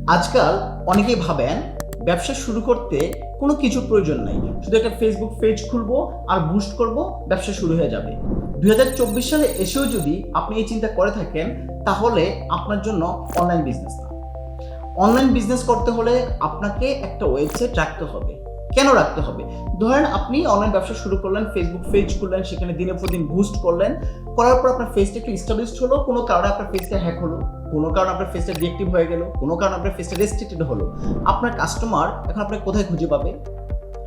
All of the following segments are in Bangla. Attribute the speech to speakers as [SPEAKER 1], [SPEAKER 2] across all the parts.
[SPEAKER 1] আজকাল অনেকেই ভাবেন ব্যবসা শুরু করতে কোনো কিছু প্রয়োজন নাই, শুধু একটা ফেসবুক পেজ খুলবো আর বুস্ট করব, ব্যবসা শুরু হয়ে যাবে। 2024 সালে এসেও যদি আপনি এই চিন্তা করে থাকেন, তাহলে আপনার জন্য অনলাইন বিজনেস না। অনলাইন বিজনেস করতে হলে আপনাকে একটা ওয়েবসাইট রাখতে হবে। কেন রাখতে হবে? ধরেন আপনি অনলাইন ব্যবসা শুরু করলেন, ফেসবুক পেজ খুললেন, সেখানে দিনের পর দিন বুস্ট করলেন, করার পর আপনার পেজটা একটু এস্টাবলিশড হলো, কোনো কারণে আপনার পেজটা হ্যাক হলো, কোনো কারণে আপনার পেজটা ডিএক্টিভ হয়ে গেল, কোনো কারণে আপনার পেজটা রেস্ট্রিক্টেড হলো। আপনার কাস্টমার এখন আপনাকে কোথায় খুঁজে পাবে?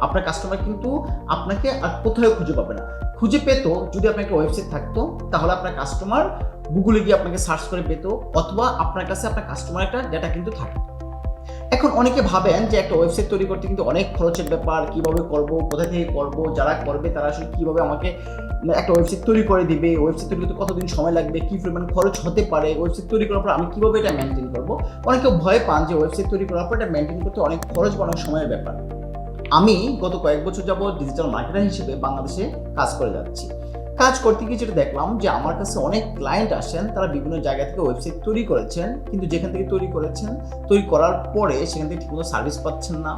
[SPEAKER 1] আপনার কাস্টমার কিন্তু আপনাকে আর কোথাও খুঁজে পাবে না। খুঁজে পেত যদি আপনার একটা ওয়েবসাইট থাকতো, তাহলে আপনার কাস্টমার গুগলে গিয়ে আপনাকে সার্চ করে পেত, অথবা আপনার কাছে আপনার কাস্টমার একটা ডেটা কিন্তু থাকে। এখন অনেকে ভাবেন যে একটা ওয়েবসাইট তৈরি করতে কিন্তু অনেক খরচের ব্যাপার, কিভাবে করব, কোথা থেকে করব, যারা করবে তারা আসলে কিভাবে আমাকে একটা ওয়েবসাইট তৈরি করে দিবে, ওয়েবসাইট তৈরি করতে কতদিন সময় লাগবে, কি পরিমাণ খরচ হতে পারে, ওয়েবসাইট তৈরি করার পর আমি কিভাবে এটা মেনটেন করব। অনেকে ভয় পান যে ওয়েবসাইট তৈরি করার পর এটা মেনটেন করতে অনেক খরচ বা অনেক সময়ের ব্যাপার। আমি গত কয়েক বছর যাবত ডিজিটাল মার্কেটার হিসেবে বাংলাদেশে কাজ করে যাচ্ছি। কাজ করতে গিয়ে যেটা দেখলাম যে আমার কাছে অনেক ক্লায়েন্ট আসেন, তারা বিভিন্ন জায়গা থেকে ওয়েবসাইট তৈরি করেছেন, কিন্তু যেখান থেকে তৈরি করেছেন, তৈরি করার পরে সেখান থেকে ঠিকমতো সার্ভিস পাচ্ছেন না।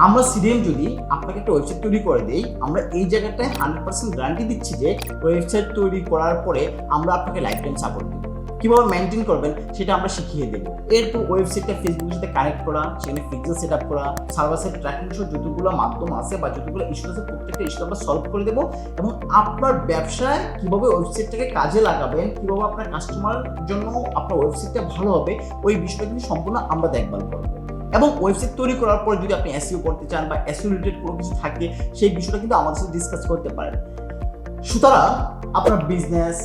[SPEAKER 1] আমরা সিডিএম যদি আপনাকে একটা ওয়েবসাইট তৈরি করে দিই, আমরা এই জায়গাটায় 100% গ্যারান্টি দিচ্ছি যে ওয়েবসাইট তৈরি করার পরে আমরা আপনাকে লাইফ টাইম সাপোর্ট দিব। কীভাবে মেনটেন করবেন সেটা আমরা শিখিয়ে দেবো। এরপর ওয়েবসাইটটা ফেসবুকের সাথে কানেক্ট করা, সেখানে ফিচার সেট আপ করা, সার্ভার সাইড ট্র্যাকিং সহ যতগুলো মাধ্যম আছে বা যতগুলো ইস্যু আছে, প্রত্যেকটা ইস্যু আমরা সলভ করে দেবো। এবং আপনার ব্যবসায় কীভাবে ওয়েবসাইটটাকে কাজে লাগাবেন, কীভাবে আপনার কাস্টমার জন্য আপনার ওয়েবসাইটটা ভালো হবে, ওই বিষয়টা কিন্তু সম্পূর্ণ আমরা দেখভাল করবো। এবং ওয়েবসাইট তৈরি করার পর যদি আপনি এসইও করতে চান বা এসইও রিলেটেড কোনো কিছু থাকে, সেই বিষয়টা কিন্তু আমাদের সাথে ডিসকাস করতে পারেন। সুতরাং আপনার বিজনেস,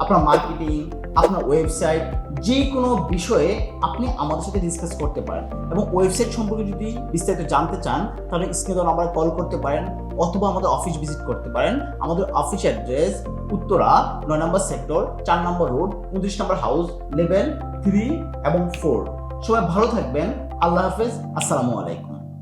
[SPEAKER 1] আপনার মার্কেটিং, আপনার ওয়েবসাইট, যে কোনো বিষয়ে আপনি আমাদের সাথে ডিসকাস করতে পারেন। এবং ওয়েবসাইট সম্পর্কে যদি বিস্তারিত জানতে চান, তাহলে স্ক্রিনে দেওয়া নাম্বারে কল করতে পারেন, অথবা আমাদের অফিস ভিজিট করতে পারেন। আমাদের অফিস অ্যাড্রেস উত্তরা 9 নম্বর সেক্টর, 4 নম্বর রোড, 29 নম্বর হাউস, লেভেল 3 এবং 4। সবাই ভালো থাকবেন। আল্লাহ হাফেজ। আসসালামু আলাইকুম।